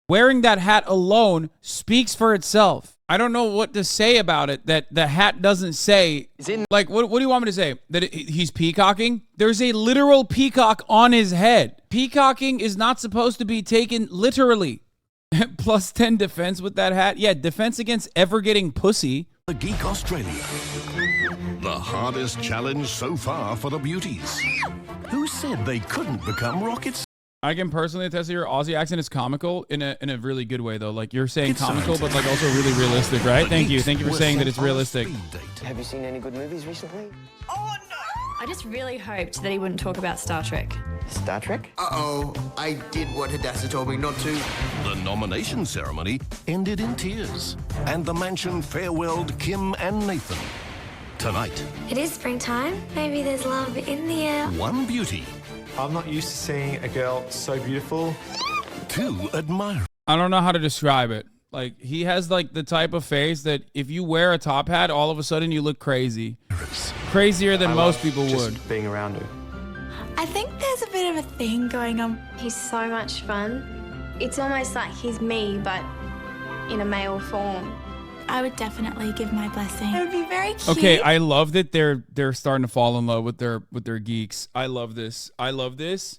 Wearing that hat alone speaks for itself. I don't know what to say about it that the hat doesn't say. Like, what do you want me to say? That he's peacocking? There's a literal peacock on his head. Peacocking is not supposed to be taken literally. Plus 10 defense with that hat. Yeah, defense against ever getting pussy. The Geek Australia. The hardest challenge so far for the beauties. Who said they couldn't become rockets? I can personally attest to your Aussie accent is comical in a really good way, though. Like, you're saying comical, but like also really realistic, right? Thank you for saying that it's realistic. Have you seen any good movies recently? Oh, no! I just really hoped that he wouldn't talk about Star Trek. Star Trek? Uh-oh, I did what Hadassah told me not to. The nomination ceremony ended in tears, and the mansion farewelled Kim and Nathan. Tonight, It is springtime. Maybe there's love in the air. one beauty, I'm not used to seeing a girl so beautiful. two admirers. I don't know how to describe it. Like, he has like the type of face that if you wear a top hat, all of a sudden you look crazy. Crazier than most people would. Being around her. I think there's a bit of a thing going on. He's so much fun. It's almost like he's me, but in a male form. I would definitely give my blessing. It would be very cute. Okay, I love that they're starting to fall in love with their geeks. I love this. I love this.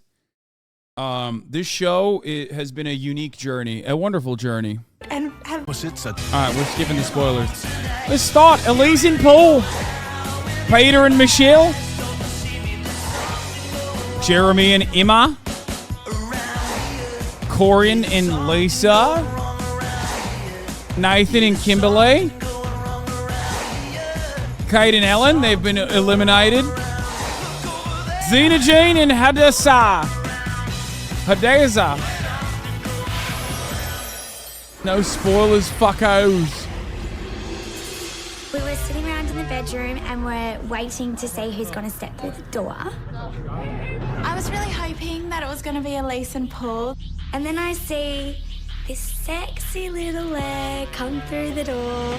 This show has been a unique journey, a wonderful journey. And have All right, we're skipping the spoilers. Let's start. Elise and Paul, Peter and Michelle, Jeremy and Emma, Corian and Lisa, Nathan and Kimberly, Kate and Ellen, they've been eliminated. Zena Jane and Hadassah. No spoilers, fuckos. We were sitting around in the bedroom and we're waiting to see who's going to step through the door. I was really hoping that it was going to be Elise and Paul. And then I see this sexy little leg come through the door.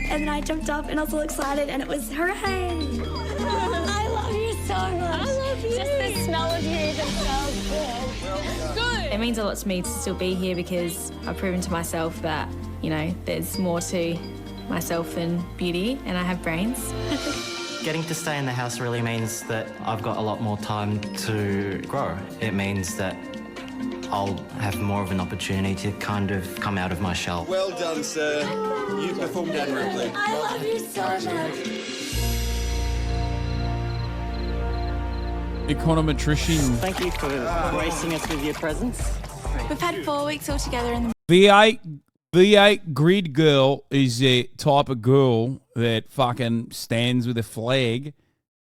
And then I jumped up and I was all excited and it was hooray! I love you so much. I love you. Just the smell of you even smells good. It means a lot to me to still be here because I've proven to myself that, you know, there's more to myself than beauty and I have brains. Getting to stay in the house really means that I've got a lot more time to grow. It means that I'll have more of an opportunity to kind of come out of my shell. Well done, sir. You performed admirably. I love you so much. Econometrician. Thank you for gracing us with your presence. We've had 4 weeks all together in the V8 grid girl is a type of girl that fucking stands with a flag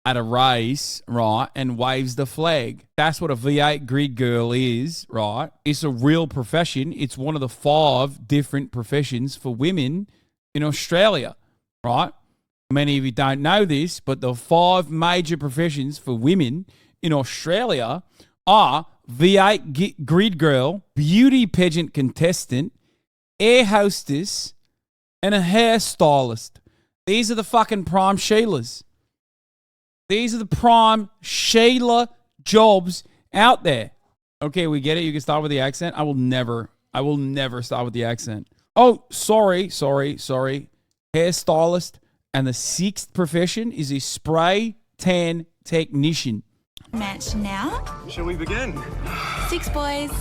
at a race, right, and waves the flag. That's what a V8 grid girl is, right? It's a real profession. It's one of the 5 different professions for women in Australia, right? Many of you don't know this, but the 5 major professions for women in Australia are V8 grid girl, beauty pageant contestant, air hostess, and a hairstylist. These are the fucking prime Sheilas. These are the prime Sheila jobs out there. Okay, we get it. You can start with the accent. I will never start with the accent. Oh, sorry. Hairstylist. And the 6th profession is a spray tan technician. match now. Shall we begin? 6 boys,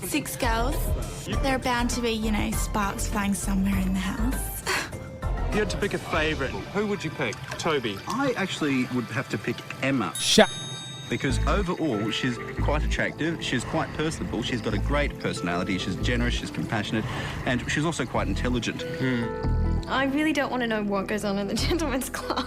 6 girls. There are bound to be, you know, sparks flying somewhere in the house. If you had to pick a favourite, who would you pick? Toby. I actually would have to pick Emma. Because overall, she's quite attractive, she's quite personable, she's got a great personality, she's generous, she's compassionate, and she's also quite intelligent. I really don't want to know what goes on in the gentleman's club.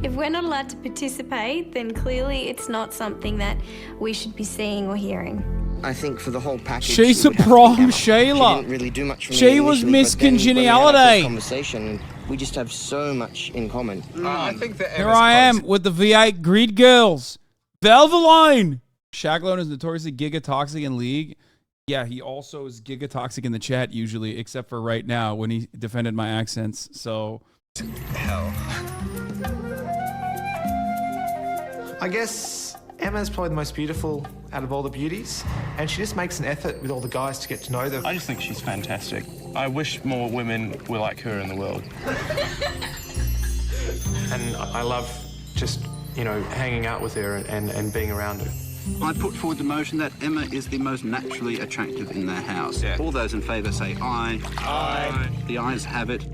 If we're not allowed to participate, then clearly it's not something that we should be seeing or hearing. I think for the whole package, she's a prom Sheila. She didn't really do much for me she was initially, Miss but then when we had our Congeniality. first conversation, we just have so much in common. I think that Here I am with the V8 Greed Girls. Valvoline. Shaglone is notoriously gigatoxic in League. Yeah, he also is gigatoxic in the chat usually, except for right now when he defended my accents. So, hell. I guess Emma's probably the most beautiful out of all the beauties, and she just makes an effort with all the guys to get to know them. I just think she's fantastic. I wish more women were like her in the world. And I love just, you know, hanging out with her and being around her. I put forward the motion that Emma is the most naturally attractive in their house. Yeah. All those in favour say aye. Aye. The ayes have it.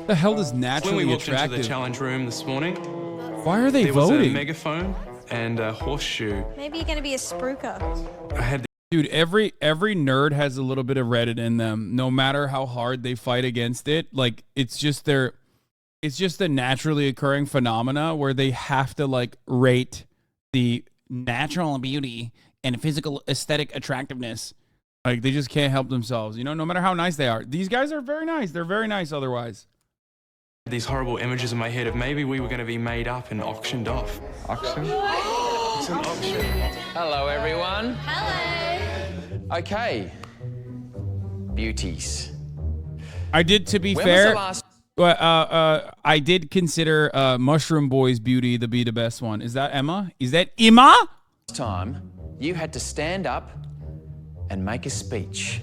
The hell does naturally When we walked attractive? into the challenge room this morning, why are they there was a voting? megaphone and a horseshoe. Maybe you're going to be a spruiker. I had Dude, every nerd has a little bit of Reddit in them, no matter how hard they fight against it. Like, it's just a naturally occurring phenomena where they have to like rate the natural beauty and physical aesthetic attractiveness. Like, they just can't help themselves, you know, no matter how nice they are. These guys are very nice. They're very nice otherwise. these horrible images in my head of maybe we were going to be made up and auctioned off. Auction? It's an auction. Hello, everyone. Hello. Okay. Beauties. I did, to be When fair, was the last... I did consider Mushroom Boy's beauty to be the best one. Is that Emma? Is that Emma? time you had to stand up and make a speech?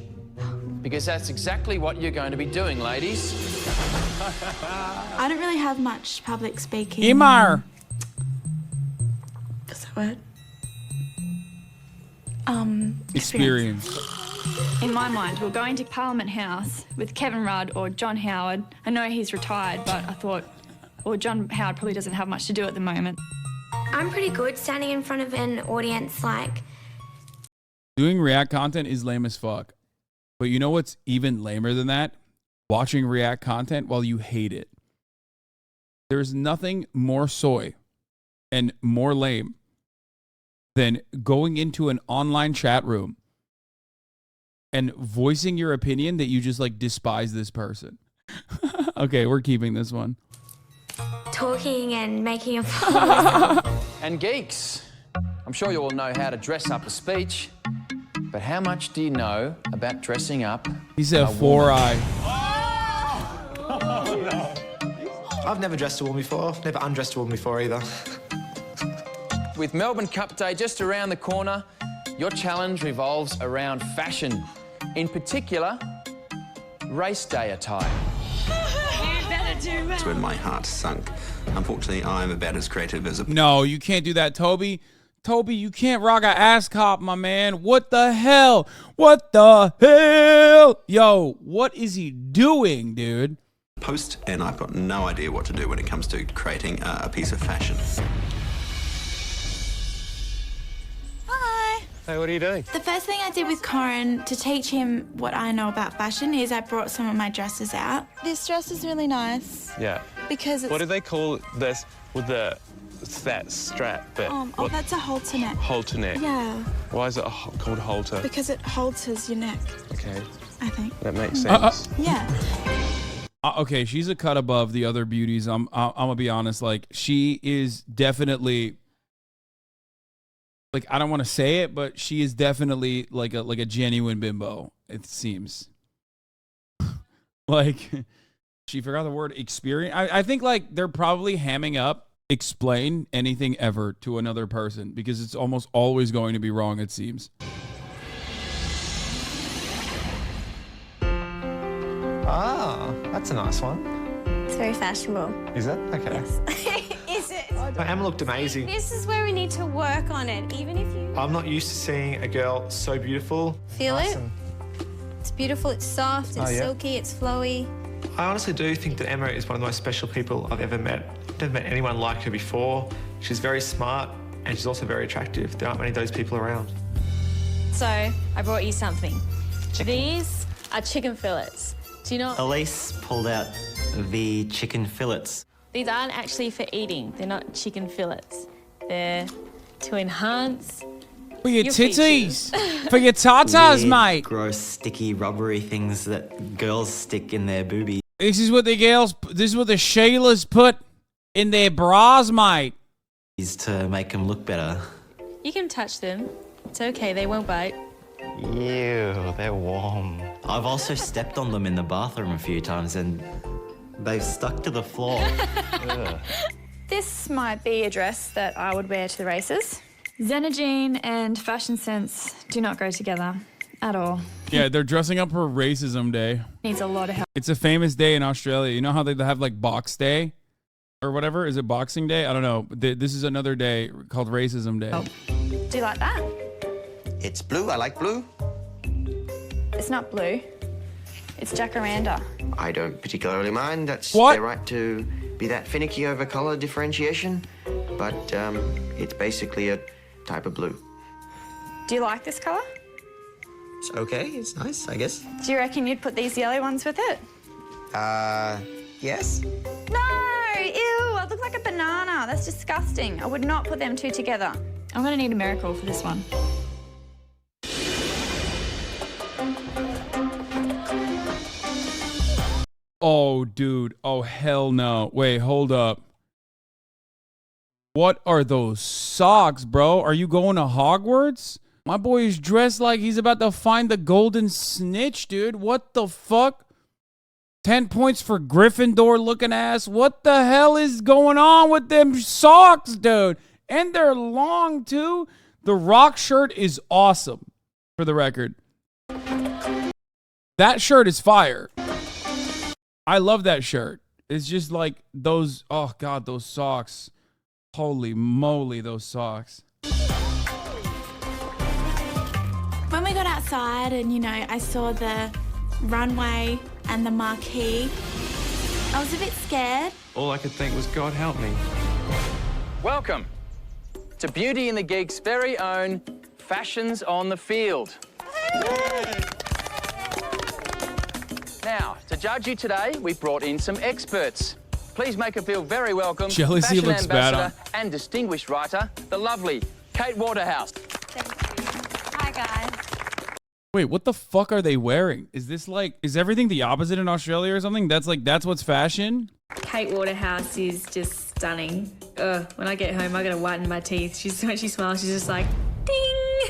Because that's exactly what you're going to be doing, ladies. I don't really have much public speaking. Emma. What's that word? Experience. In my mind, we're going to Parliament House with Kevin Rudd or John Howard. I know he's retired, but I thought, well, John Howard probably doesn't have much to do at the moment. I'm pretty good standing in front of an audience like... Doing React content is lame as fuck. But you know what's even lamer than that? Watching React content while you hate it. There's nothing more soy and more lame than going into an online chat room and voicing your opinion that you just like despise this person. Okay, we're keeping this one. talking and making a fool. And geeks, I'm sure you all know how to dress up a speech, but how much do you know about dressing up? He's a four-eye. I've never dressed a woman before. Never undressed a woman before either. With Melbourne Cup Day just around the corner, your challenge revolves around fashion. In particular, race day attire. That's when my heart sunk. Unfortunately, I'm about as creative as a... No, you can't do that, Toby. Toby, you can't rock a ass cop, my man. What the hell? What the hell? Yo, what is he doing, dude? Post, and I've got no idea what to do when it comes to creating a piece of fashion. Hi. Hey, what are you doing? The first thing I did with Corin to teach him what I know about fashion is I brought some of my dresses out. This dress is really nice. Yeah. Because it's... What do they call this with the... It's that strap bit? oh, that's a halter neck. Halter neck? Yeah. Why is it called halter? Because it halters your neck. Okay. I think. That makes sense. Yeah. Okay, she's a cut above the other beauties. I'm gonna be honest. Like, she is definitely, like, I don't want to say it, but she is definitely like a genuine bimbo. It seems. Like, she forgot the word experience. I think like they're probably hamming up explain anything ever to another person because it's almost always going to be wrong. It seems. Ah, that's a nice one. It's very fashionable. Is it? Okay. Is it? Emma looked amazing. This is where we need to work on it, even if you... I'm not used to seeing a girl so beautiful. Feel it? It's beautiful, it's soft, it's silky, it's flowy. I honestly do think that Emma is one of the most special people I've ever met. I've never met anyone like her before. She's very smart and she's also very attractive. There aren't many of those people around. So, I brought you something. These are chicken fillets. Do you know? Elise pulled out the chicken fillets. These aren't actually for eating. They're not chicken fillets. They're to enhance For your titties. For your tatas, Weird, mate. Gross, sticky, rubbery things that girls stick in their boobies. This is what the Sheilas put in their bras, mate. To make them look better. You can touch them. It's okay, they won't bite. Ew, they're warm. I've also stepped on them in the bathroom a few times and they've stuck to the floor. Ugh. This might be a dress that I would wear to the races. Xenogene and fashion sense do not go together at all. Yeah, they're dressing up for Racism Day. Needs a lot of help. It's a famous day in Australia. You know how they have like Box Day or whatever? Is it Boxing Day? I don't know. This is another day called Racism Day. Oh. Do you like that? It's blue. I like blue. It's not blue. It's jacaranda. I don't particularly mind. That's What? their right to be that finicky over colour differentiation. But it's basically a type of blue. Do you like this colour? It's okay. It's nice, I guess. Do you reckon you'd put these yellow ones with it? Yes. No! Ew! I look like a banana. That's disgusting. I would not put them two together. I'm gonna need a miracle for this one. Oh, dude. Oh, hell no. Wait, hold up. What are those socks, bro? Are you going to Hogwarts? My boy is dressed like he's about to find the golden snitch, dude. What the fuck? 10 points for Gryffindor looking ass. What the hell is going on with them socks, dude? And they're long, too. The rock shirt is awesome, for the record. That shirt is fire. I love that shirt. It's just like those, oh God, those socks. Holy moly, those socks. When we got outside and, you know, I saw the runway and the marquee, I was a bit scared. All I could think was, God help me. Welcome to Beauty and the Geek's very own Fashions on the Field. Now, to judge you today, we've brought in some experts. Please make her feel very welcome. Jealousy Fashion looks bad ambassador and distinguished writer, the lovely Kate Waterhouse. Hi, guys. Wait, what the fuck are they wearing? Is this like, is everything the opposite in Australia or something? That's what's fashion? Kate Waterhouse is just stunning. When I get home, I gotta whiten my teeth. When she smiles, she's just like, ding!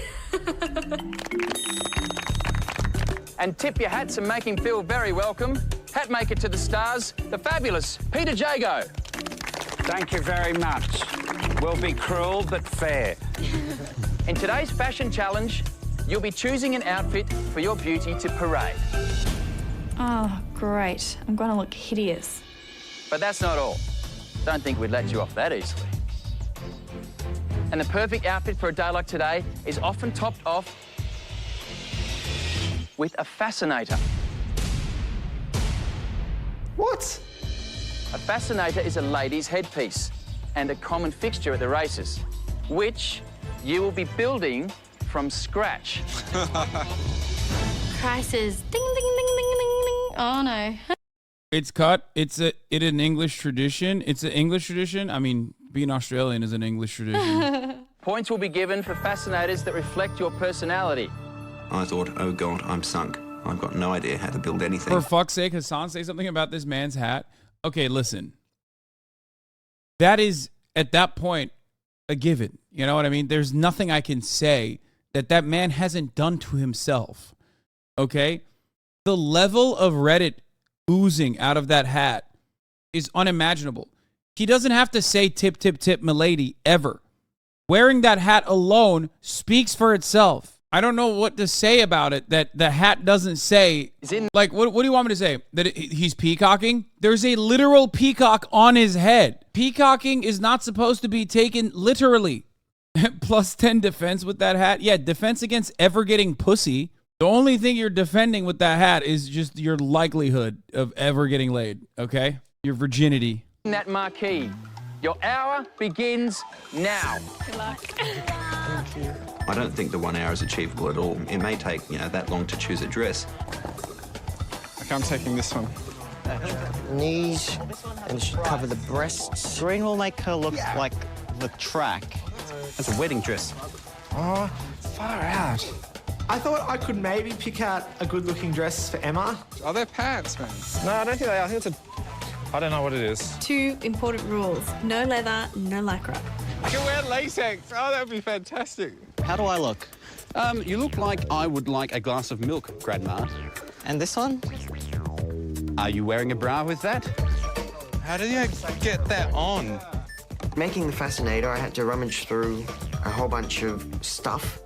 And tip your hats and make him feel very welcome. Hat maker to the stars, the fabulous Peter Jago. Thank you very much. We'll be cruel but fair. In today's fashion challenge, you'll be choosing an outfit for your beauty to parade. Oh, great. I'm gonna look hideous. But that's not all. Don't think we'd let you off that easily. And the perfect outfit for a day like today is often topped off with a fascinator. What? A fascinator is a lady's headpiece and a common fixture at the races, which you will be building from scratch. Crisis. Ding, ding, ding, ding, ding, ding. Oh, no. It's cut. It's an English tradition. It's an English tradition. I mean, being Australian is an English tradition. Points will be given for fascinators that reflect your personality. I thought, oh God, I'm sunk. I've got no idea how to build anything. For fuck's sake, Hasan, say something about this man's hat. Okay, listen. That is, at that point, a given. You know what I mean? There's nothing I can say that man hasn't done to himself. Okay? The level of Reddit oozing out of that hat is unimaginable. He doesn't have to say tip, tip, tip, milady, ever. Wearing that hat alone speaks for itself. I don't know what to say about it that the hat doesn't say. Like, what do you want me to say? That he's peacocking? There's a literal peacock on his head. Peacocking is not supposed to be taken literally. Plus 10 defense with that hat. Yeah, defense against ever getting pussy. The only thing you're defending with that hat is just your likelihood of ever getting laid, okay? Your virginity. That marquee. Your hour begins now. Good luck. I don't think the 1 hour is achievable at all. It may take, that long to choose a dress. Okay, I'm taking this one. Knees, and it should cover the breasts. Green will make her look like the track. That's a wedding dress. Oh, far out. I thought I could maybe pick out a good-looking dress for Emma. Are they pants, man? No, I don't think they are. I think it's I don't know what it is. 2 important rules. No leather, no lycra. I can wear latex. Oh, that would be fantastic. How do I look? You look like I would like a glass of milk, Grandma. And this one? Are you wearing a bra with that? How did you get that on? Making the fascinator, I had to rummage through a whole bunch of stuff.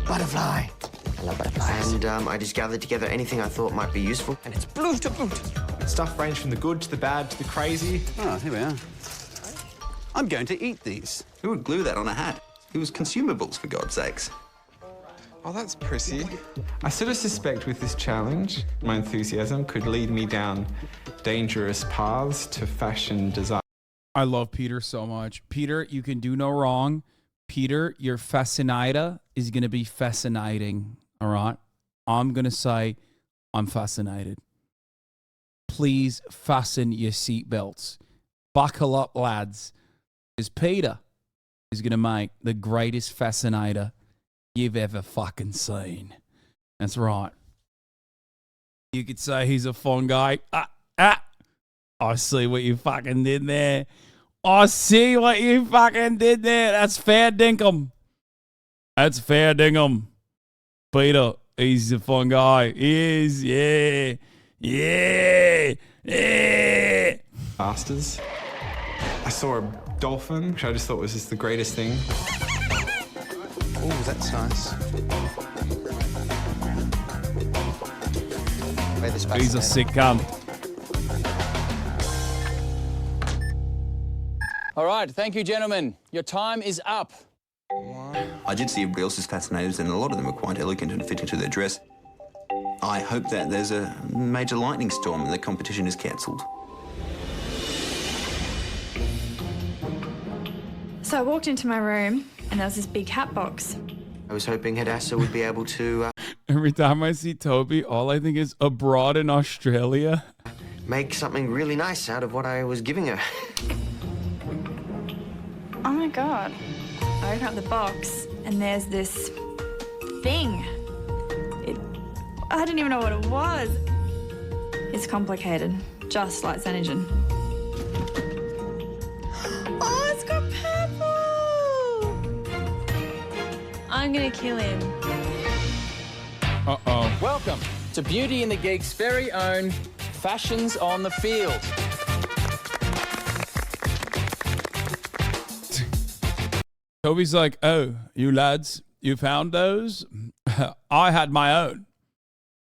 Butterfly. I love butterflies. And I just gathered together anything I thought might be useful. And it's blue to boot. Stuff ranged from the good to the bad to the crazy. Oh, here we are. I'm going to eat these. Who would glue that on a hat? It was consumables, for God's sakes. Oh, that's prissy. I sort of suspect with this challenge, my enthusiasm could lead me down dangerous paths to fashion design. I love Peter so much. Peter, you can do no wrong. Peter, your fascinator is going to be fascinating, all right? I'm going to say I'm fascinated. Please fasten your seatbelts. Buckle up, lads, because Peter is going to make the greatest fascinator you've ever fucking seen. That's right. You could say he's a fun guy. I see what you fucking did there. I see what you fucking did there. That's fair dinkum. That's fair dinkum. Peter, he's a fun guy. He is, yeah. Yeah. Yeah. Masters. I saw a dolphin, which I just thought was just the greatest thing. Oh, that's nice. He's a sick cunt. All right, thank you, gentlemen. Your time is up. I did see everybody else's fascinators, and a lot of them are quite elegant and fit into their dress. I hope that there's a major lightning storm and the competition is cancelled. So I walked into my room and there was this big hat box. I was hoping Hadassah would be able to Every time I see Toby, all I think is abroad in Australia. make something really nice out of what I was giving her. Oh my God. I open up the box and there's this thing. I didn't even know what it was. It's complicated, just like Xenogen. Oh, it's got purple! I'm gonna kill him. Uh-oh. Welcome to Beauty and the Geek's very own Fashions on the Field. Toby's like, oh, you lads, you found those? I had my own.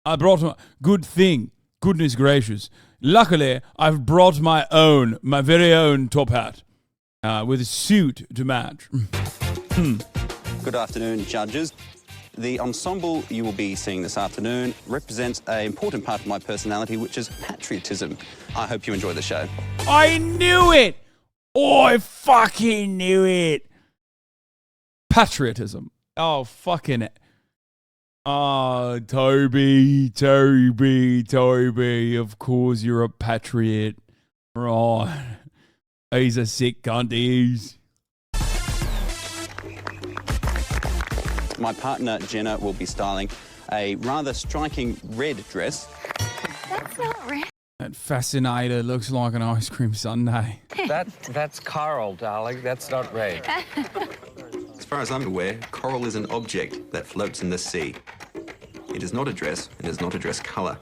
I brought my good thing. Goodness gracious. Luckily, I've brought my very own top hat with a suit to match. Good afternoon, judges. The ensemble you will be seeing this afternoon represents an important part of my personality, which is patriotism. I hope you enjoy the show. I knew it! Oh, I fucking knew it! Patriotism. Oh, fucking it. Oh, Toby. Of course you're a patriot. Right. He's a sick cunt, he's. My partner, Jenna, will be styling a rather striking red dress. That's not red. That fascinator looks like an ice cream sundae. That's coral, darling. That's not red. As far as I'm aware, coral is an object that floats in the sea. It is not a dress. It is not a dress colour.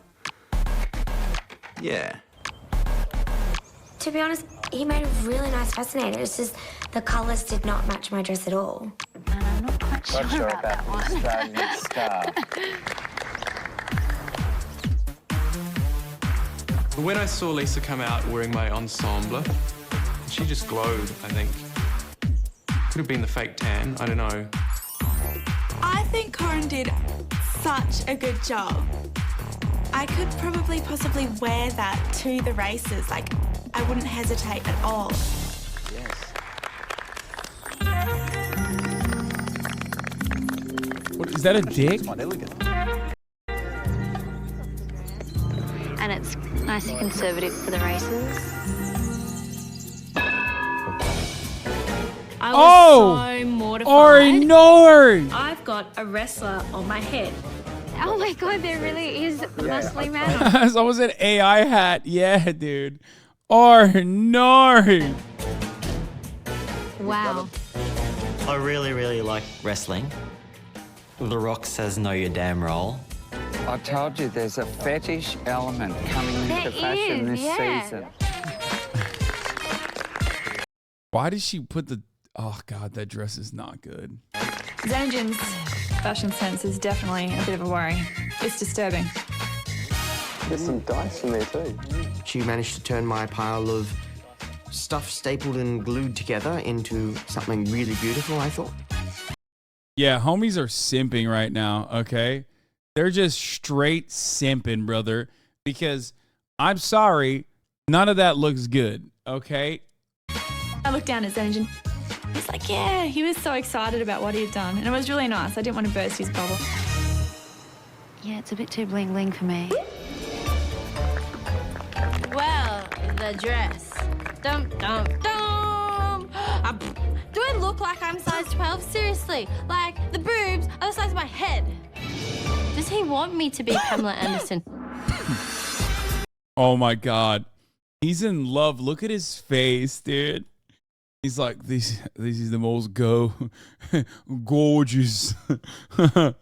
Yeah. To be honest, he made a really nice fascinator. It's just the colours did not match my dress at all. And I'm not quite sure about that one. When I saw Lisa come out wearing my ensemble, she just glowed, I think. Could have been the fake tan, I don't know. I think Corin did such a good job. I could probably possibly wear that to the races. Like, I wouldn't hesitate at all. What, is that a dick? It's quite elegant. And it's nice and conservative for the races. I was so mortified. Oh no! I've got a wrestler on my head. Oh my God, there really is a muscly man. So was an AI hat. Yeah, dude. Oh no! Wow. I really like wrestling. The Rock says no, you're damn roll. I told you there's a fetish element coming into fashion this season. Why did she put the... Oh, God, that dress is not good. Xenogen's fashion sense is definitely a bit of a worry. It's disturbing. There's some dice in there too. She managed to turn my pile of stuff stapled and glued together into something really beautiful, I thought. Yeah, homies are simping right now, okay? They're just straight simping, brother. Because, I'm sorry, none of that looks good, okay? I looked down at Xenogen. He's like, yeah, he was so excited about what he had done. And it was really nice. I didn't want to burst his bubble. Yeah, it's a bit too bling-bling for me. Well, the dress. Dum, dum, dum. Do I look like I'm size 12? Seriously. Like, the boobs are the size of my head. Does he want me to be Pamela Anderson? Oh, my God. He's in love. Look at his face, dude. He's like, this is the most gorgeous. I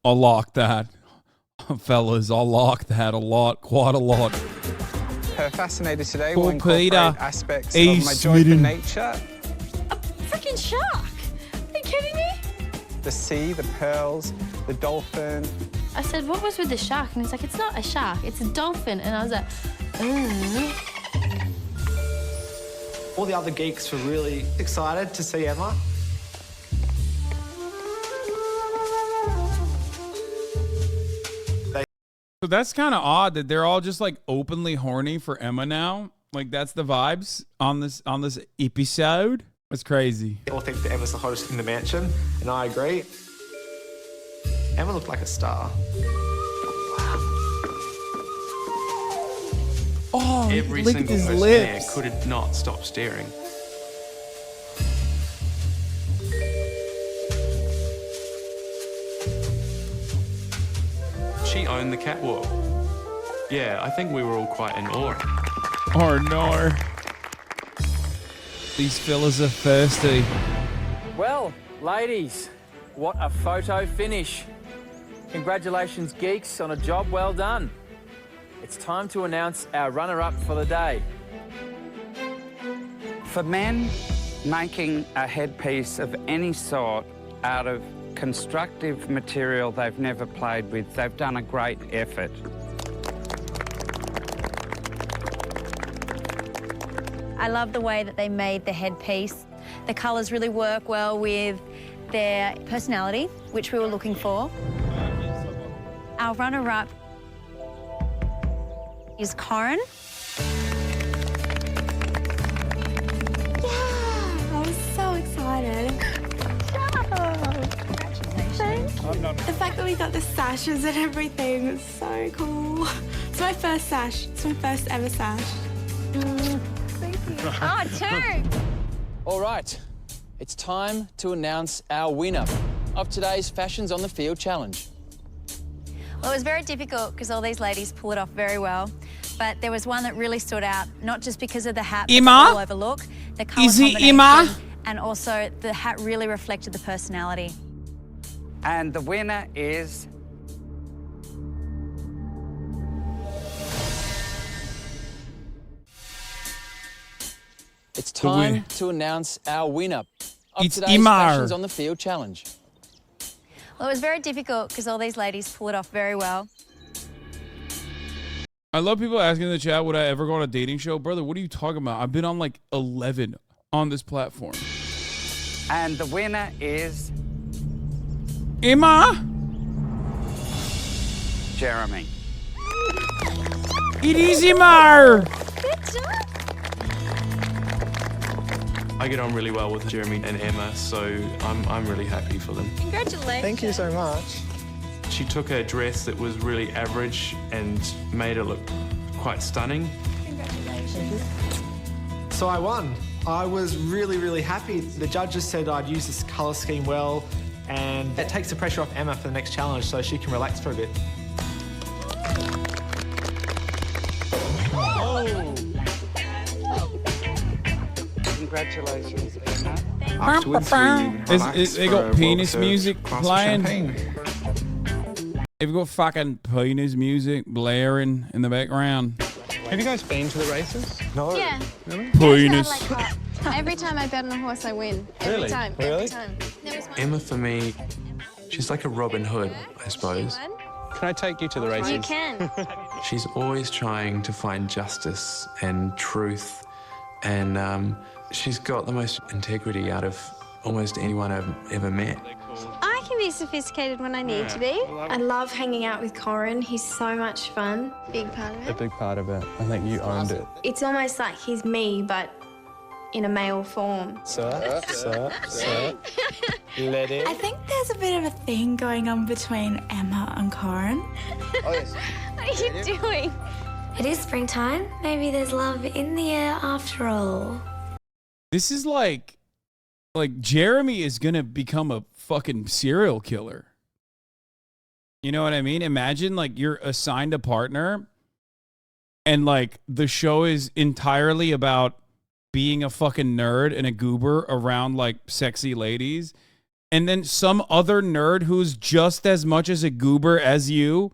like that. Fellas, I like that a lot, quite a lot. Her fascinator today Poor will incorporate Peter. aspects He's of my joy for smitten. nature. A freaking shark! Are you kidding me? The sea, the pearls, the dolphin. I said, what was with the shark? And he's like, it's not a shark, it's a dolphin. And I was like, All the other geeks were really excited to see Emma. So that's kind of odd that they're all just like openly horny for Emma now. Like that's the vibes on this episode. It's crazy. They all think that Emma's the hottest in the mansion, and I agree. Emma looked like a star. Oh, Every look at single his person lips. there could not stop staring. She owned the catwalk. Yeah, I think we were all quite in awe. Oh no. These fellas are thirsty. Well, ladies, what a photo finish. Congratulations, geeks, on a job well done. It's time to announce our runner-up for the day. For men, making a headpiece of any sort out of constructive material they've never played with, they've done a great effort. I love the way that they made the headpiece. The colours really work well with their personality, which we were looking for. Our runner-up is Corin. Yeah, I was so excited. The fact that we got the sashes and everything was so cool. It's my first sash. It's my first ever sash. Thank you. Oh, two! All right, it's time to announce our winner of today's Fashions on the Field challenge. Well, it was very difficult because all these ladies pull it off very well. But there was one that really stood out, not just because of the hat that's all over look, the colour combination, and also the hat really reflected the personality. And the winner is... It's time to announce our winner of It's today's Imar. Fashions on the Field challenge. Well, it was very difficult because all these ladies pull it off very well. I love people asking in the chat, would I ever go on a dating show? Brother, what are you talking about? I've been on like 11 on this platform. And the winner is... Emma? Jeremy. It is Emma! Good job. I get on really well with Jeremy and Emma, so I'm really happy for them. Congratulations. Thank you so much. She took a dress that was really average and made it look quite stunning. Congratulations. So I won. I was really, really happy. The judges said I'd use this colour scheme well, and it takes the pressure off Emma for the next challenge so she can relax for a bit. Oh! Congratulations, Emma. Afterwards, they got penis music playing. They've got fucking penis music blaring in the background. Have you guys been to the races? No. Yeah. Really? Penis. Every time I bet on a horse, I win. Every time. Really? Every time. There was one. Emma, for me, she's like a Robin Hood, I suppose. Can I take you to the races? You can. She's always trying to find justice and truth, and she's got the most integrity out of almost anyone I've ever met. I can be sophisticated when I need to be. I love hanging out with Corin. He's so much fun. Big part of A it. big part of it. I think you owned it. It's almost like he's me, but in a male form. Sir. Let it. I think there's a bit of a thing going on between Emma and Corin. Oh, yes. What are you doing? It is springtime. Maybe there's love in the air after all. This is like Jeremy is gonna become a fucking serial killer. You know what I mean? Imagine like you're assigned a partner and like the show is entirely about being a fucking nerd and a goober around like sexy ladies. And then some other nerd who's just as much as a goober as you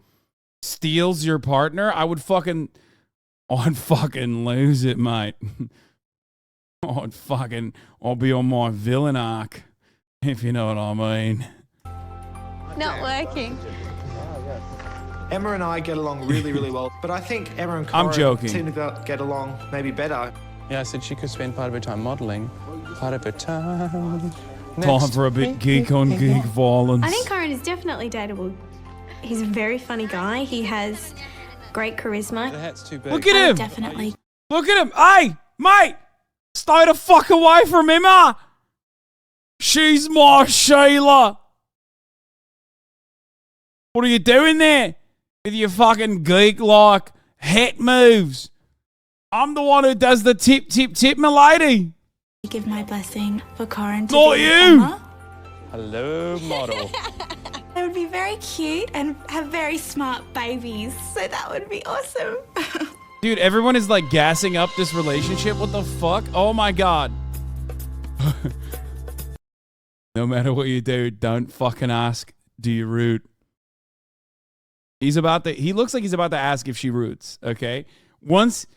steals your partner. I'd fucking lose it, mate. I'll be on my villain arc, if you know what I mean. Not working. Emma and I get along really, really well, but I think Emma and Corin I'm joking. seem to get along maybe better. Yeah, I said she could spend part of her time modelling, part of her time. Time for a bit geek on geek violence. I think Corin is definitely dateable. He's a very funny guy. He has great charisma. The hat's too big. Look at him. Definitely. Look at him. Hey, mate. Stay the fuck away from Emma. She's my Sheila. What are you doing there with your fucking geek-like hat moves? I'm the one who does the tip, tip, tip, milady. Give my blessing for Corin to Not be you. Emma. Hello, model. They would be very cute and have very smart babies, so that would be awesome. Dude, everyone is like gassing up this relationship. What the fuck? Oh my God. No matter what you do, don't fucking ask, do you root? He looks like he's about to ask if she roots, okay? Once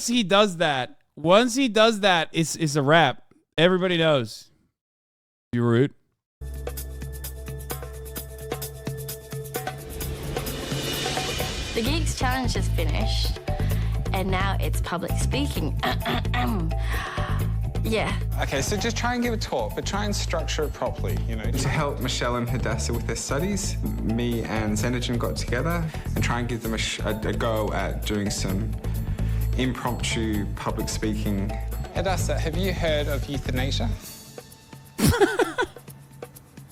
he does that, it's a wrap. Everybody knows. You root. The Geeks challenge is finished, and now it's public speaking. Yeah. Okay, so just try and give a talk, but try and structure it properly, you know. To help Michelle and Hadassah with their studies, me and Xenogen got together and try and give them a go at doing some impromptu public speaking. Hadassah, have you heard of euthanasia? Do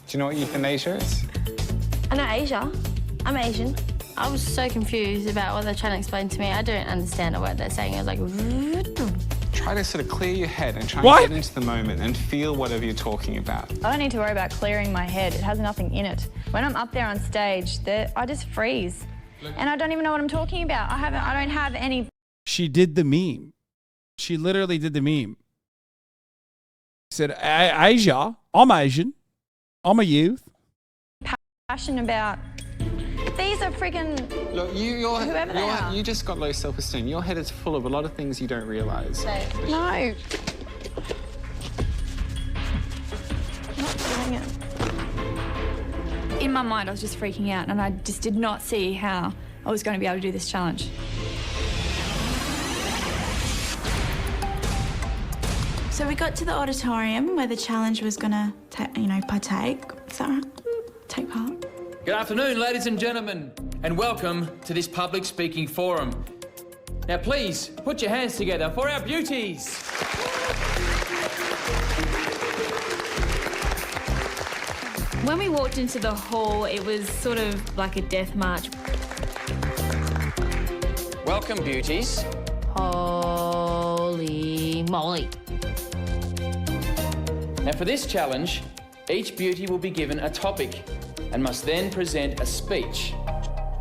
you know what euthanasia is? I know Asia. I'm Asian. I was so confused about what they're trying to explain to me. I don't understand a word they're saying. I was like... Try to sort of clear your head and try and get into the moment and feel whatever you're talking about. I don't need to worry about clearing my head. It has nothing in it. When I'm up there on stage, I just freeze. And I don't even know what I'm talking about. I don't have any... She did the meme. She literally did the meme. Said, Asia, I'm Asian. I'm a youth. passion about... These are freaking... Look, whoever they are. you just got low self-esteem. Your head is full of a lot of things you don't realise. No. I'm not doing it. In my mind, I was just freaking out, and I just did not see how I was going to be able to do this challenge. So we got to the auditorium where the challenge was going to, partake. Is that right? Take part. Good afternoon, ladies and gentlemen, and welcome to this public speaking forum. Now, please put your hands together for our beauties. When we walked into the hall, it was sort of like a death march. Welcome, beauties. Holy moly. Now, for this challenge, each beauty will be given a topic and must then present a speech.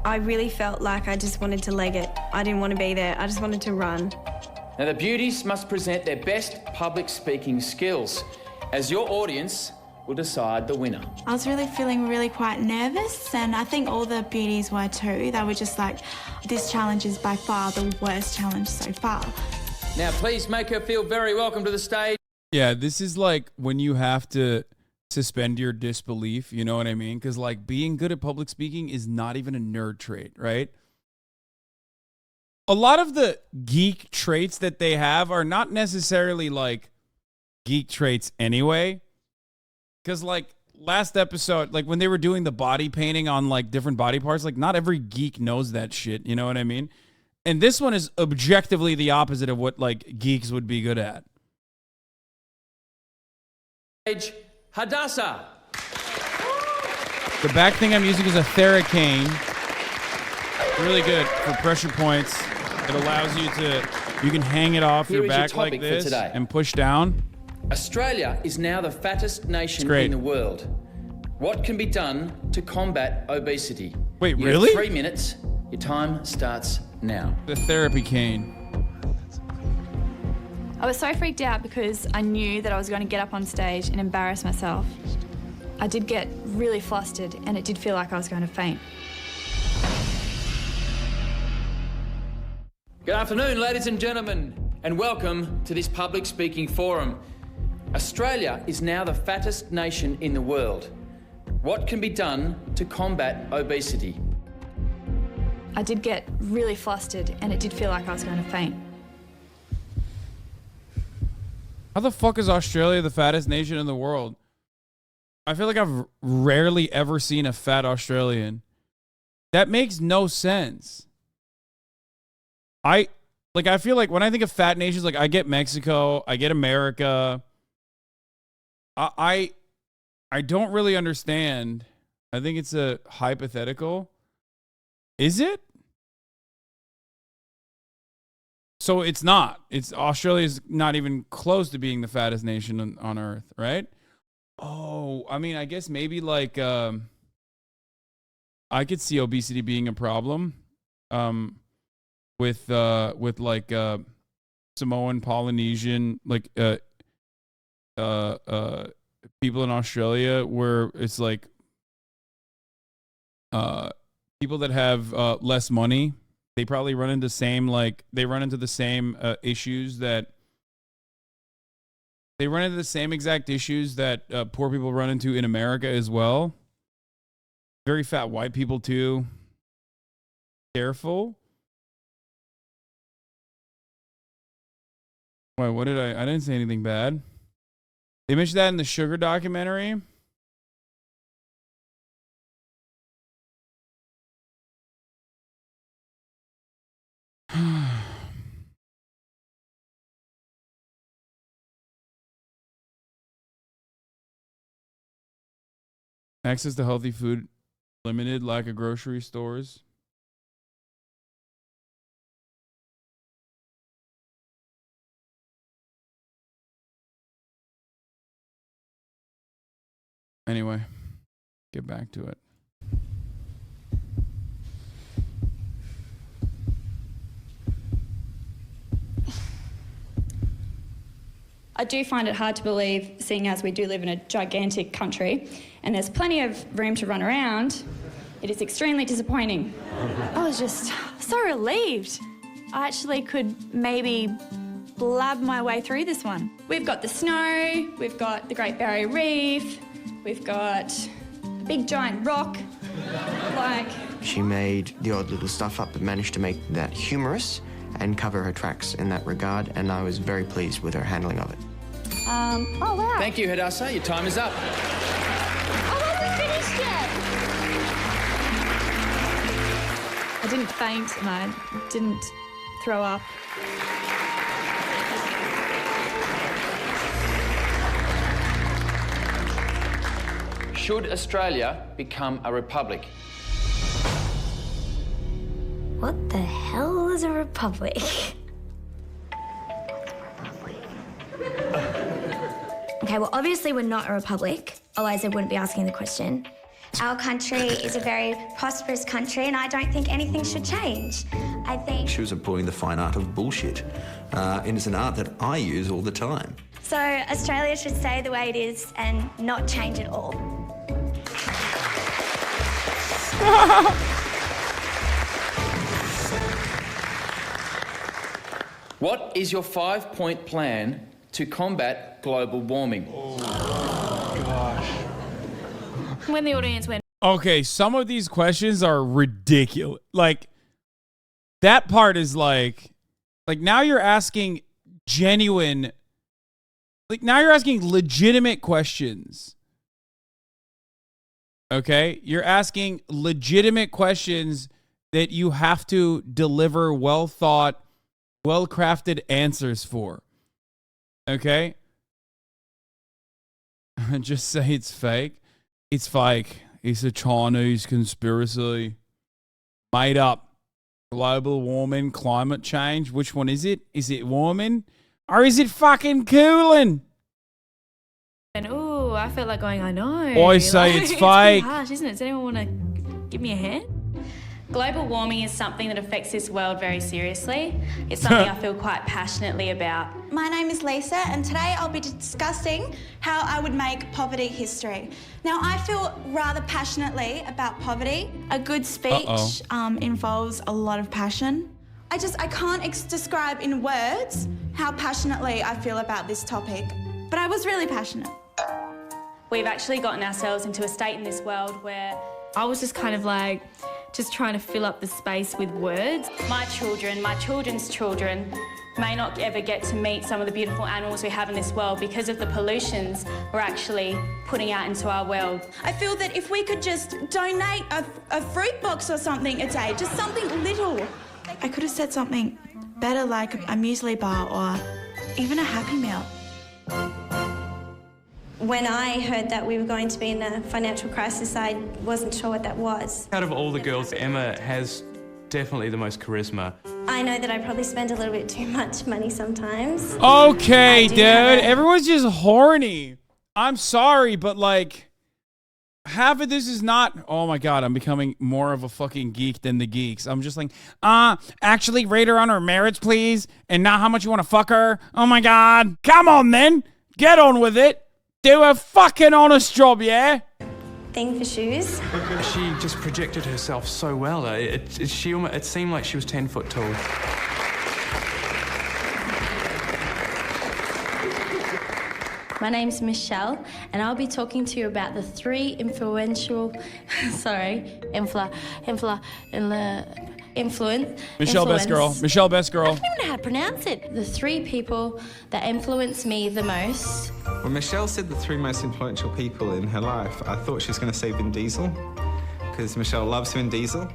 I really felt like I just wanted to leg it. I didn't want to be there. I just wanted to run. Now, the beauties must present their best public speaking skills, as your audience will decide the winner. I was really feeling really quite nervous, and I think all the beauties were too. They were just like, this challenge is by far the worst challenge so far. Now, please make her feel very welcome to the stage. Yeah, this is like when you have to suspend your disbelief, you know what I mean? Because like being good at public speaking is not even a nerd trait, right? A lot of the geek traits that they have are not necessarily like geek traits anyway. Because, like, last episode, like, when they were doing the body painting on, like, different body parts, like, not every geek knows that shit. You know what I mean? And this one is objectively the opposite of what, like, geeks would be good at. Hadassah. The back thing I'm using is a TheHasanHub. Really good for pressure points. It allows you to, you can hang it off your back like this and push down. Australia is now the fattest nation in the world. What can be done to combat obesity? Wait, you really? Have 3 minutes. Your time starts now. The therapy cane. I was so freaked out because I knew that I was going to get up on stage and embarrass myself. I did get really flustered, and it did feel like I was going to faint. Good afternoon, ladies and gentlemen, and welcome to this public speaking forum. Australia is now the fattest nation in the world. What can be done to combat obesity? I did get really flustered, and it did feel like I was going to faint. How the fuck is Australia the fattest nation in the world? I feel like I've rarely ever seen a fat Australian. That makes no sense. I feel like when I think of fat nations, like I get Mexico, I get America. I don't really understand. I think it's a hypothetical. Is it? So it's not. It's Australia's not even close to being the fattest nation on Earth, right? Oh, I mean, I guess maybe like I could see obesity being a problem. With like Samoan, Polynesian, like people in Australia, where it's like people that have less money, they probably run into the same issues that they run into the same exact issues that poor people run into in America as well. Very fat white people too. Careful. Wait, what did I didn't say anything bad. They mentioned that in the sugar documentary. Access to healthy food limited, lack of grocery stores. Anyway, get back to it. I do find it hard to believe, seeing as we do live in a gigantic country and there's plenty of room to run around, it is extremely disappointing. I was just so relieved. I actually could maybe blab my way through this one. We've got the snow, we've got the Great Barrier Reef, we've got a big giant rock, like... She made the odd little stuff up but managed to make that humorous and cover her tracks in that regard, and I was very pleased with her handling of it. Oh, wow. Thank you, Hadassah. Your time is up. I wasn't finished yet. I didn't faint and I didn't throw up. Should Australia become a republic? What the hell is a republic? Okay, well, obviously we're not a republic, otherwise I wouldn't be asking the question. Our country is a very prosperous country, and I don't think anything should change. I think... She was employing the fine art of bullshit, and it's an art that I use all the time. So Australia should stay the way it is and not change at all. What is your 5-point plan to combat global warming? When the audience went, Okay, some of these questions are ridiculous. Like, that part is like now you're asking genuine, like now you're asking legitimate questions. Okay? You're asking legitimate questions that you have to deliver well thought, well crafted answers for. Okay? Just say it's fake. It's fake. It's a Chinese conspiracy. Made up. Global warming, climate change. Which one is it? Is it warming? Or is it fucking cooling? and ooh, I felt like going, I know. I say it's It's fake. pretty harsh, isn't it? Does anyone want to give me a hand? Global warming is something that affects this world very seriously. It's something I feel quite passionately about. My name is Lisa, and today I'll be discussing how I would make poverty history. Now, I feel rather passionately about poverty. A good speech involves a lot of passion. I can't describe in words how passionately I feel about this topic, but I was really passionate. We've actually gotten ourselves into a state in this world where I was just kind of like, just trying to fill up the space with words. my children, my children's children may not ever get to meet some of the beautiful animals we have in this world because of the pollutions we're actually putting out into our world. I feel that if we could just donate a fruit box or something a day, just something little. I could have said something better like a muesli bar or even a Happy Meal. When I heard that we were going to be in a financial crisis, I wasn't sure what that was. Out of all the girls, Emma has definitely the most charisma. I know that I probably spend a little bit too much money sometimes. Okay, dude. Everyone's just horny. I'm sorry, but like, half of this is not. Oh my God, I'm becoming more of a fucking geek than the geeks. I'm just like, actually rate her on her merits, please, and not how much you want to fuck her. Oh my God. Come on, then. Get on with it. Do a fucking honest job, yeah? Thing for shoes. She just projected herself so well. It seemed like she was 10 foot tall. My name's Michelle, and I'll be talking to you about the three influential, Michelle, best girl. Michelle, best girl. I don't even know how to pronounce it. The three people that influence me the most. When Michelle said the three most influential people in her life, I thought she was going to say Vin Diesel, because Michelle loves Vin Diesel.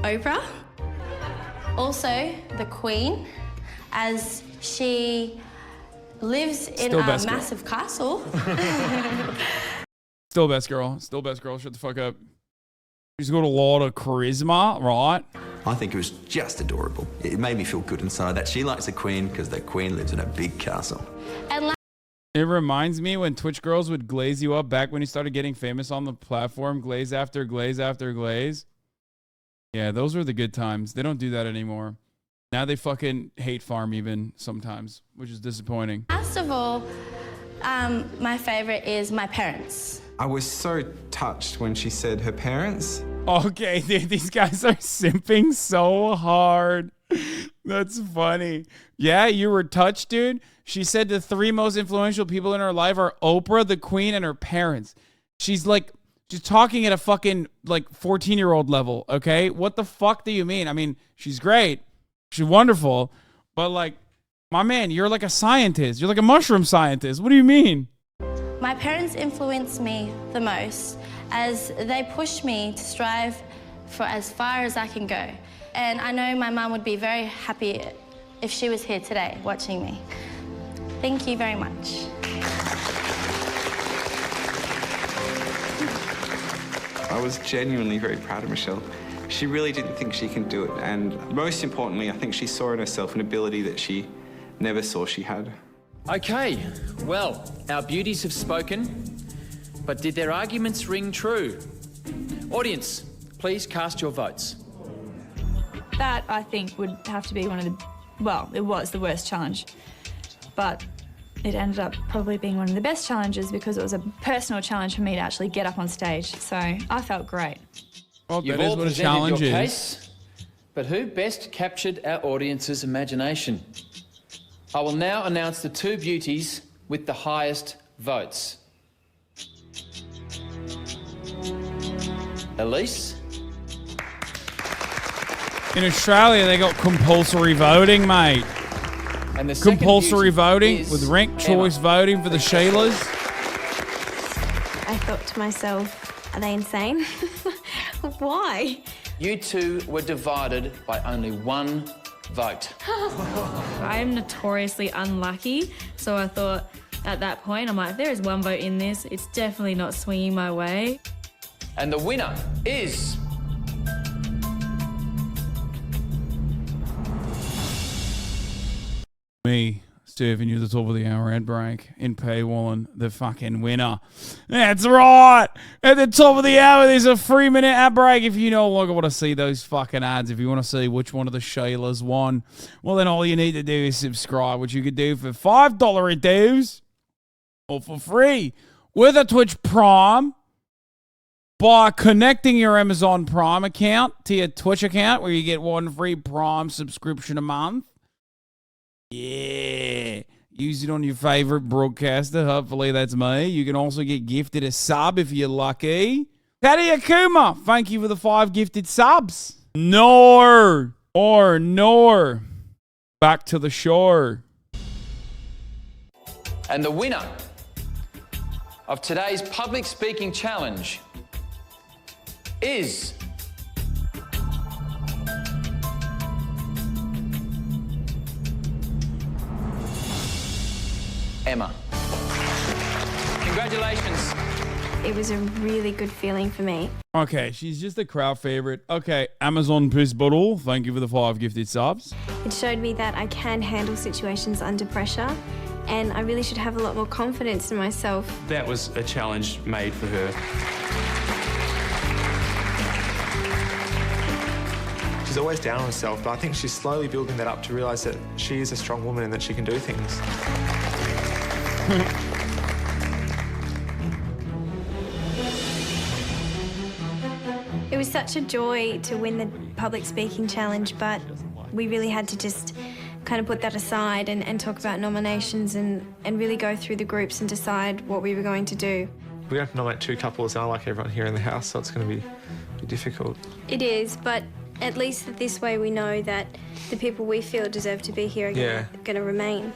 Oprah. Also, the Queen, as she lives in Still a best girl. massive castle. Still best girl. Still best girl. Shut the fuck up. She's got a lot of charisma, right? I think it was just adorable. It made me feel good inside that she likes the Queen because the Queen lives in a big castle. And It reminds me when Twitch girls would glaze you up back when you started getting famous on the platform. Glaze after glaze after glaze. Yeah, those were the good times. They don't do that anymore. Now they fucking hate farm even sometimes, which is disappointing. Last of all, my favorite is my parents. I was so touched when she said her parents. Okay, dude, these guys are simping so hard. That's funny. Yeah, you were touched, dude. She said the three most influential people in her life are Oprah, the Queen, and her parents. She's talking at a fucking 14-year-old level, okay? What the fuck do you mean? I mean, she's great. She's wonderful. But my man, you're like a scientist. You're like a mushroom scientist. What do you mean? My parents influence me the most as they push me to strive for as far as I can go. And I know my mum would be very happy if she was here today watching me. Thank you very much. I was genuinely very proud of Michelle. She really didn't think she can do it. And most importantly, I think she saw in herself an ability that she never saw she had. Okay, well, our beauties have spoken, but did their arguments ring true? Audience, please cast your votes. That, I think, would have to be one of the... Well, it was the worst challenge. but it ended up probably being one of the best challenges because it was a personal challenge for me to actually get up on stage. So I felt great. Well, You've that is all what a presented challenge your is. case, but who best captured our audience's imagination? I will now announce the two beauties with the highest votes. Elise? In Australia, they got compulsory voting, mate. And the second Compulsory beauty voting is with ranked Emma. choice voting for the Sheilas. I thought to myself, are they insane? Why? You two were divided by only one vote. I'm notoriously unlucky, so I thought at that point, I'm like, if there is one vote in this, it's definitely not swinging my way. And the winner is... Me serving you the top of the hour ad break in paywalling the fucking winner. That's right. At the top of the hour, there's a 3-minute ad break. If you no longer want to see those fucking ads, if you want to see which one of the Sheilas won, well, then all you need to do is subscribe, which you could do for $5 dues or for free with a Twitch Prime by connecting your Amazon Prime account to your Twitch account, where you get one free Prime subscription a month. Yeah. Use it on your favorite broadcaster. Hopefully that's me. You can also get gifted a sub if you're lucky. Patty Akuma, thank you for the 5 gifted subs. Nor. Back to the shore. And the winner of today's public speaking challenge is... Emma. Congratulations. It was a really good feeling for me. Okay, she's just a crowd favorite. Okay, Amazon Piss Bottle, thank you for the 5 gifted subs. It showed me that I can handle situations under pressure, and I really should have a lot more confidence in myself. That was a challenge made for her. She's always down on herself, but I think she's slowly building that up to realise that she is a strong woman and that she can do things. It was such a joy to win the public speaking challenge, but we really had to just kind of put that aside and talk about nominations and really go through the groups and decide what we were going to do. We have to nominate 2 couples, and I like everyone here in the house, so it's going to be difficult. It is, but at least this way we know that the people we feel deserve to be here are going to remain.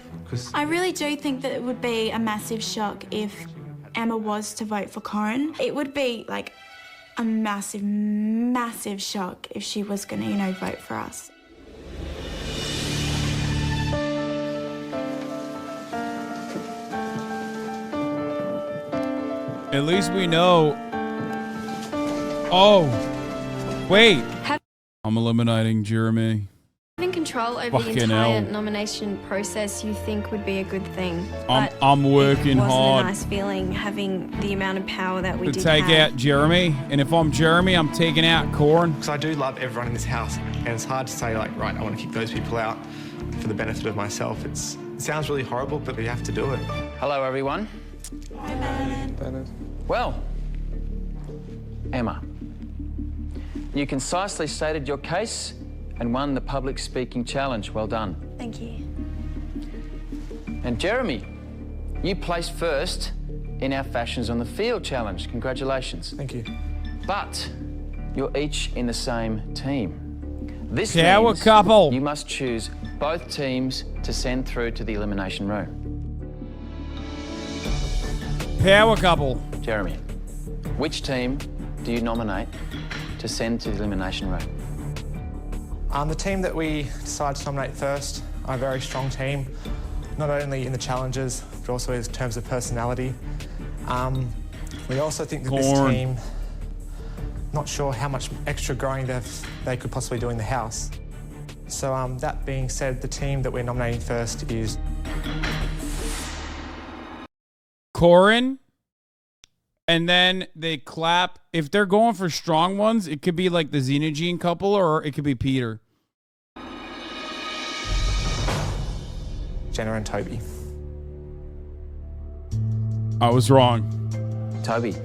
I really do think that it would be a massive shock if Emma was to vote for Corin. It would be like a massive, massive shock if she was going to, vote for us. At least we know. Oh, wait. I'm eliminating Jeremy. Having control over the entire nomination process, you think would be a good thing. I'm working it hard. wasn't a nice feeling having the amount of power that we to did take have. out Jeremy, and if I'm Jeremy, I'm taking out Corin. Because I do love everyone in this house, and it's hard to say, like, right, I want to kick those people out for the benefit of myself. It sounds really horrible, but we have to do it. Hello, everyone. Hi, Bernard. Well, Emma, you concisely stated your case and won the public speaking challenge. Well done. Thank you. And Jeremy, you placed first in our Fashions on the Field challenge. Congratulations. Thank you. But you're each in the same team. This Power means couple. you must choose both teams to send through to the elimination room. Power couple. Jeremy, which team do you nominate to send to the elimination room? The team that we decided to nominate first are a very strong team, not only in the challenges, but also in terms of personality. We also think that this team, not sure how much extra growing they could possibly do in the house. So that being said, the team that we're nominating first is Corin. And then they clap. If they're going for strong ones, it could be like the Xenogene couple, or it could be Peter. Jenna and Toby. I was wrong. Toby,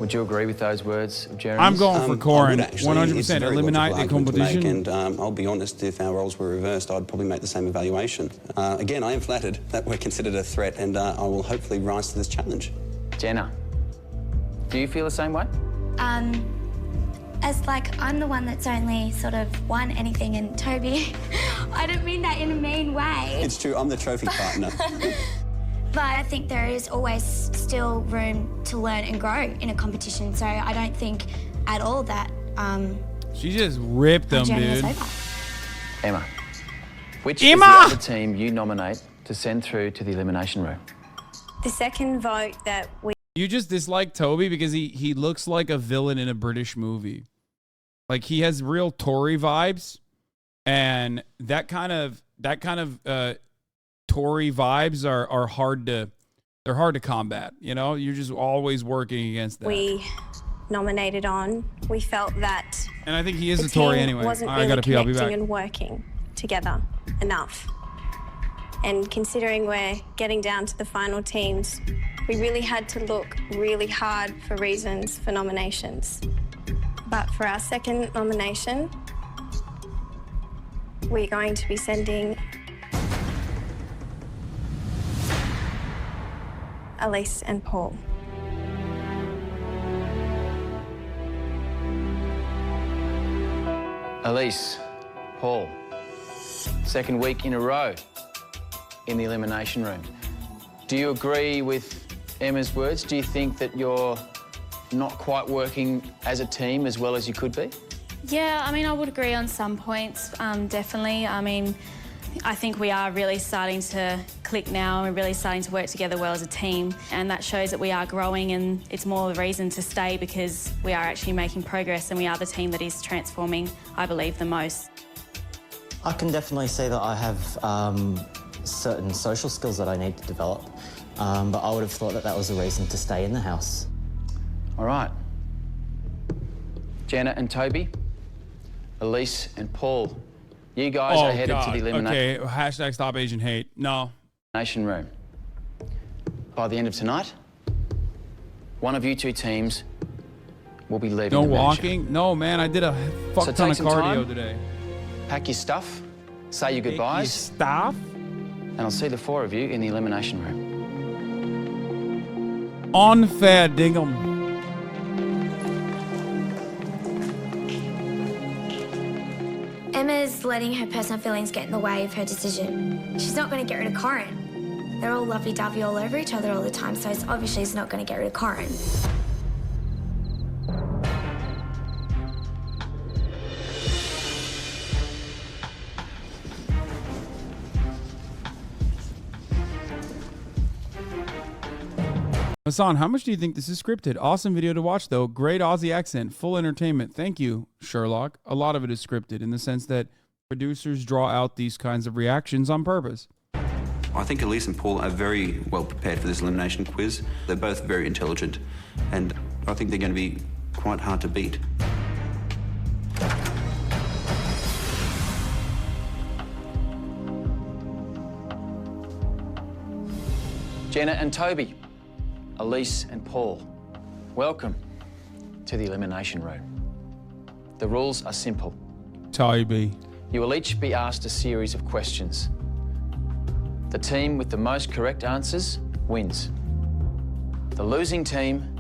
would you agree with those words of Jeremy's? I'm going for Corin. I would, 100%. It's a very Eliminate the logical argument to make, competition. and I'll be honest, if our roles were reversed, I'd probably make the same evaluation. Again, I am flattered that we're considered a threat, and I will hopefully rise to this challenge. Jenna, do you feel the same way? As like, I'm the one that's only sort of won anything, and Toby, I don't mean that in a mean way. It's true, I'm the trophy partner. But I think there is always still room to learn and grow in a competition, so I don't think at all that She just ripped them, journey is dude. over. Emma, which is the other team you nominate to send through to the elimination room? The second vote that we... You just dislike Toby because he looks like a villain in a British movie. Like, he has real Tory vibes, and that kind of Tory vibes are hard to combat. You know, you're just always working against that. we nominated on, we felt that And I think he is the a Tory team anyway. wasn't I really gotta pee, I'll be connecting back. and working together enough. And considering we're getting down to the final teams, we really had to look really hard for reasons for nominations. But for our second nomination, we're going to be sending Elise and Paul. Elise, Paul, second week in a row in the elimination room. Do you agree with Emma's words? Do you think that you're not quite working as a team as well as you could be? Yeah, I mean, I would agree on some points, definitely. I mean, I think we are really starting to click now. We're really starting to work together well as a team, and that shows that we are growing, and it's more of a reason to stay because we are actually making progress, and we are the team that is transforming, I believe, the most. I can definitely see that I have certain social skills that I need to develop, but I would have thought that that was a reason to stay in the house. All right. Jenna and Toby, Elise and Paul, you guys are headed to the elimination. Okay, hashtag stop Asian hate. No. Room. By the end of tonight, one of you two teams will be leaving No the mansion. walking? No, man, I did a fuck So ton take of some cardio time, today. Pack your stuff, say your goodbyes. Stuff? And I'll see the four of you in the elimination room. Unfair dingham. Emma's letting her personal feelings get in the way of her decision. She's not going to get rid of Corin. They're all lovey-dovey all over each other all the time, so it's obviously she's not going to get rid of Corin. Hasan, how much do you think this is scripted? Awesome video to watch, though. Great Aussie accent, full entertainment. Thank you, Sherlock. A lot of it is scripted in the sense that producers draw out these kinds of reactions on purpose. I think Elise and Paul are very well prepared for this elimination quiz. They're both very intelligent, and I think they're going to be quite hard to beat. Jenna and Toby, Elise and Paul, welcome to the elimination room. The rules are simple. Toby. You will each be asked a series of questions. The team with the most correct answers wins. The losing team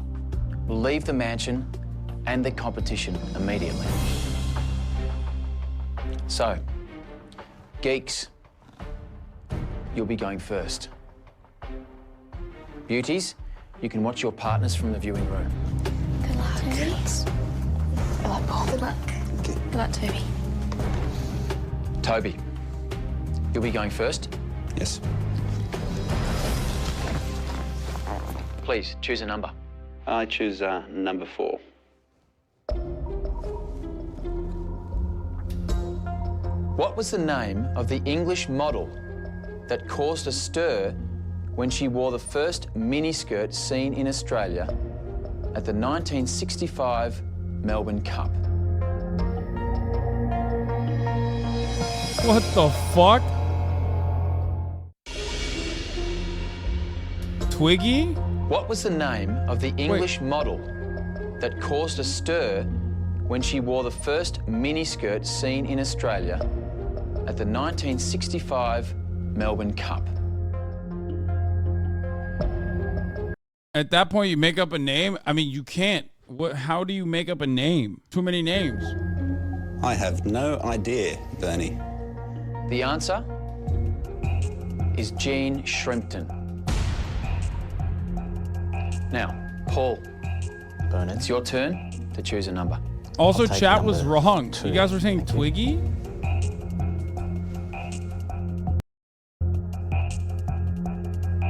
will leave the mansion and the competition immediately. So, geeks, you'll be going first. Beauties, you can watch your partners from the viewing room. Good luck, Toby. Good luck, Paul. Good luck. Good luck, Toby. Toby, you'll be going first. Yes. Please, choose a number. I choose number 4. What was the name of the English model that caused a stir when she wore the first miniskirt seen in Australia at the 1965 Melbourne Cup? What the fuck? Twiggy? What was the name of the English model that caused a stir when she wore the first miniskirt seen in Australia at the 1965 Melbourne Cup? At that point, you make up a name? I mean, you can't. How do you make up a name? Too many names. I have no idea, Bernie. The answer is Jean Shrimpton. Now, Paul, it's your turn to choose a number. Also, chat was wrong. You guys were saying Twiggy?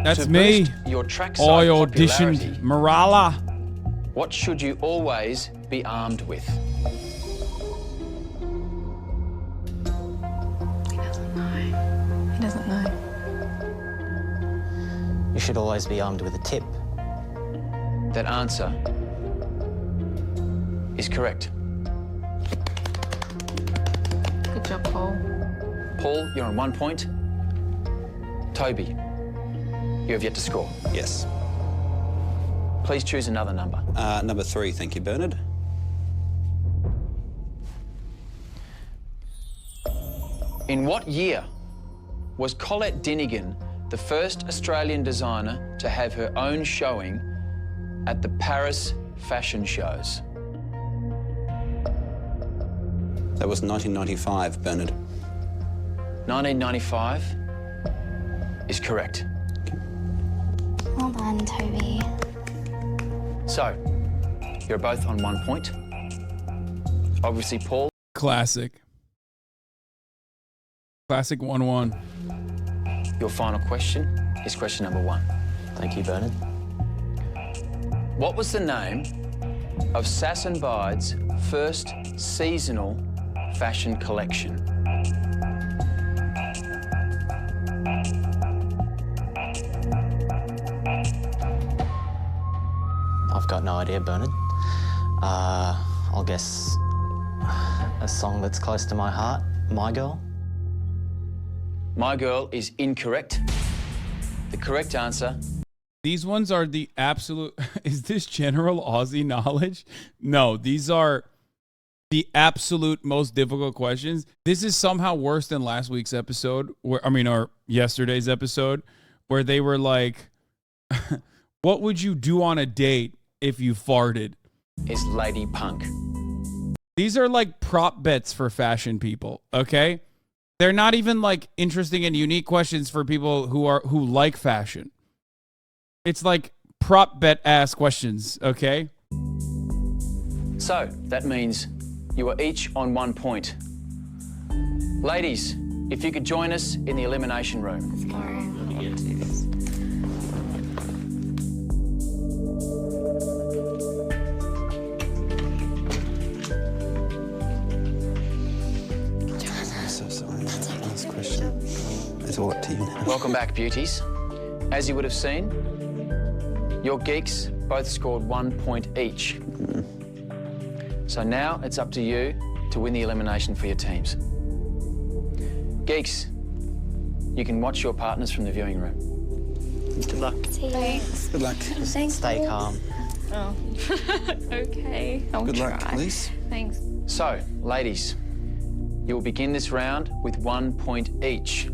That's To me. boost your trackside I auditioned popularity, Marala. what should you always be armed with? He doesn't know. You should always be armed with a tip. That answer is correct. Good job, Paul. Paul, you're on 1 point. Toby, you have yet to score. Yes. Please choose another number. Number 3, thank you, Bernard. In what year was Colette Dinnigan the first Australian designer to have her own showing at the Paris fashion shows? That was 1995, Bernard. 1995 is correct. Well done, Toby. So, you're both on 1 point. Obviously, Paul. Classic. Classic 1-1. Your final question is question number 1. Thank you, Bernard. What was the name of HasanAbi's first seasonal fashion collection? I've got no idea, Bernard. I'll guess a song that's close to my heart, My Girl. My Girl is incorrect. The correct answer. These ones are the absolute... Is this general Aussie knowledge? No, these are the absolute most difficult questions. This is somehow worse than last week's episode, or yesterday's episode, where they were like, what would you do on a date if you farted? Is Lady Punk. These are like prop bets for fashion people, okay? They're not even like interesting and unique questions for people who like fashion. It's like prop bet ass questions, okay? So, that means you are each on 1 point. Ladies, if you could join us in the elimination room. Let's go. It's all up to you now. Welcome back, beauties. As you would have seen, your geeks both scored 1 point each. So now it's up to you to win the elimination for your teams. Geeks, you can watch your partners from the viewing room. Good luck. Thanks. Good luck. Thanks. Stay calm. Oh. Okay. I'll Good try. luck, please. Thanks. So, ladies, you will begin this round with 1 point each.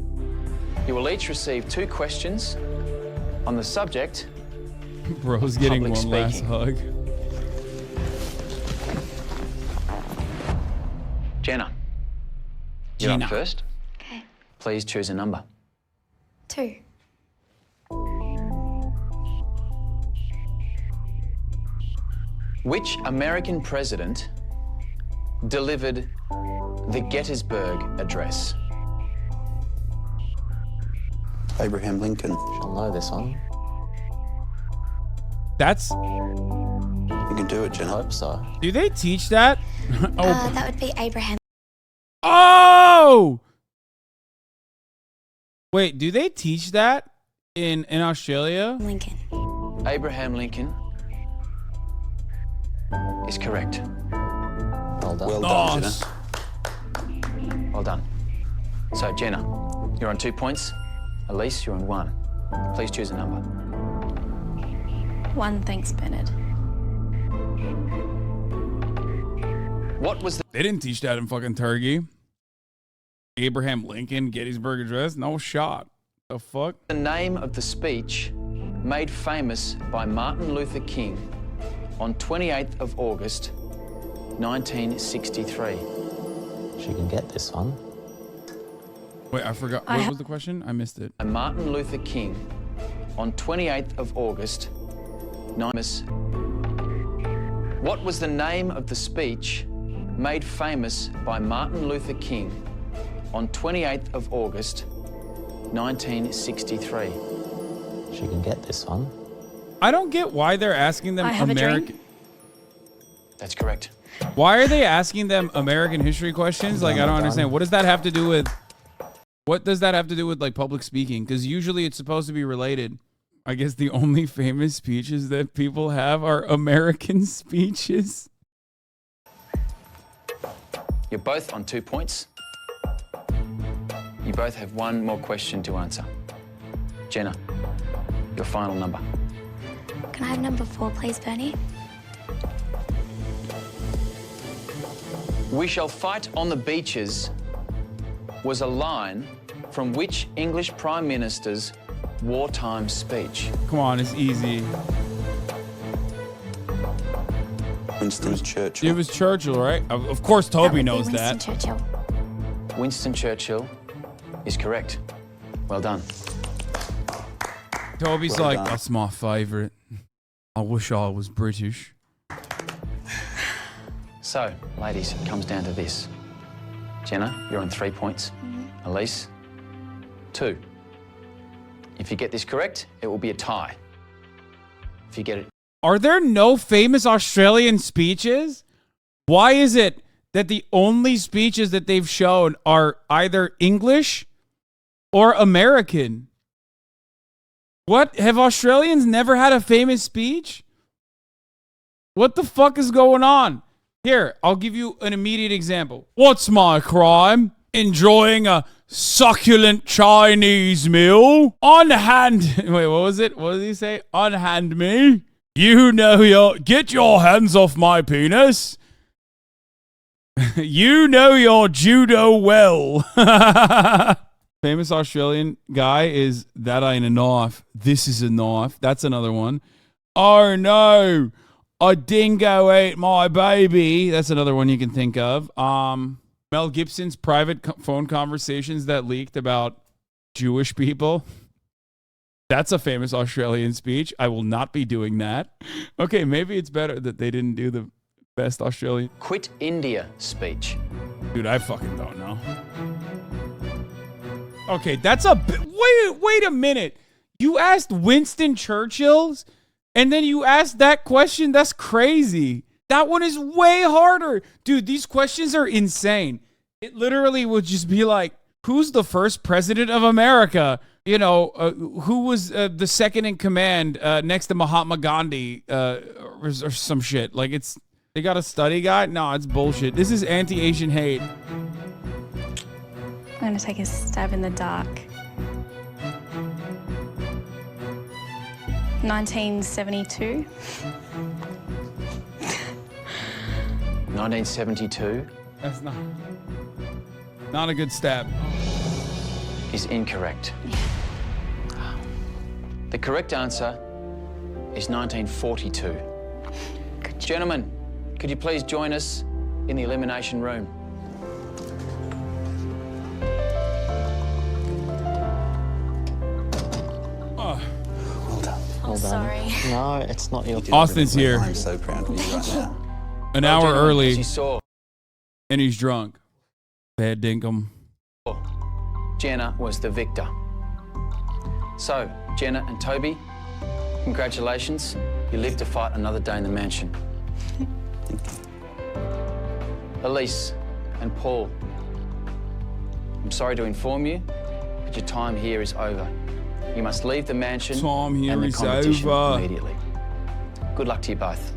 You will each receive 2 questions on the subject. Bro's getting public one last speaking. hug. Jenna, you're Gina. up first. Okay. Please choose a number. 2. Which American president delivered the Gettysburg Address? Abraham Lincoln. I'll know this one. That's... You can do it, Jenna. I hope so. Do they teach that? That would be Abraham. Oh! Wait, do they teach that in Australia? Lincoln. Abraham Lincoln is correct. Well done. Well Oh, done, Jenna. Well done. So, Jenna, you're on 2 points. Elise, you're on 1. Please choose a number. One, thanks, Bernard. What was They didn't teach that in fucking Turkey. Abraham Lincoln, Gettysburg Address, no shot. The fuck? the name of the speech made famous by Martin Luther King on 28th of August, 1963? She can get this one. Wait, I forgot. What was the question? I missed it. Martin Luther King on 28th of August, What was the name of the speech made famous by Martin Luther King on 28th of August, 1963? She can get this one. I don't get why they're asking them American. That's correct. Why are they asking them American history questions? Like, I don't understand. What does that have to do with? What does that have to do with like public speaking? Because usually it's supposed to be related. I guess the only famous speeches that people have are American speeches. You're both on 2 points. You both have one more question to answer. Jenna, your final number. Can I have number 4, please, Bernie? We shall fight on the beaches was a line from which English Prime Minister's wartime speech? Come on, it's easy. Winston Churchill. It was Churchill, right? Of course, Toby knows Winston that. Churchill. Winston Churchill is correct. Well done. Toby's Well like, done. that's my favorite. I wish I was British. So, ladies, it comes down to this. Jenna, you're on 3 points. Elise, 2. If you get this correct, it will be a tie. If you get it... Are there no famous Australian speeches? Why is it that the only speeches that they've shown are either English or American? What? Have Australians never had a famous speech? What the fuck is going on? Here, I'll give you an immediate example. What's my crime? Enjoying a succulent Chinese meal? Unhand... Wait, what was it? What did he say? Unhand me? You know your... Get your hands off my penis. You know your judo well. Famous Australian guy is That Ain't a Knife. This is a knife. That's another one. Oh no. A dingo ate my baby. That's another one you can think of. Mel Gibson's private phone conversations that leaked about Jewish people. That's a famous Australian speech. I will not be doing that. Okay, maybe it's better that they didn't do the best Australian. Quit India speech. Dude, I fucking don't know. Okay, that's a... Wait a minute. You asked Winston Churchill's? And then you asked that question? That's crazy. That one is way harder. Dude, these questions are insane. It literally would just be like, who's the first president of America? You know, who was the second in command next to Mahatma Gandhi or some shit. Like, it's... They got a study guide? No, it's bullshit. This is anti-Asian hate. I'm going to take a stab in the dark. 1972. 1972 That's not a good stab. is incorrect. The correct answer is 1942. Gentlemen, could you please join us in the elimination room? Well done. Sorry. No, it's not your Austin's here. I'm so proud of you right now. An hour gentlemen, early. as you saw, And he's drunk. Bad dinkum. Jenna was the victor. So, Jenna and Toby, congratulations. You live to fight another day in the mansion. Elise and Paul, I'm sorry to inform you, but your time here is over. You must leave the mansion Time here and the is competition over. immediately. Good luck to you both.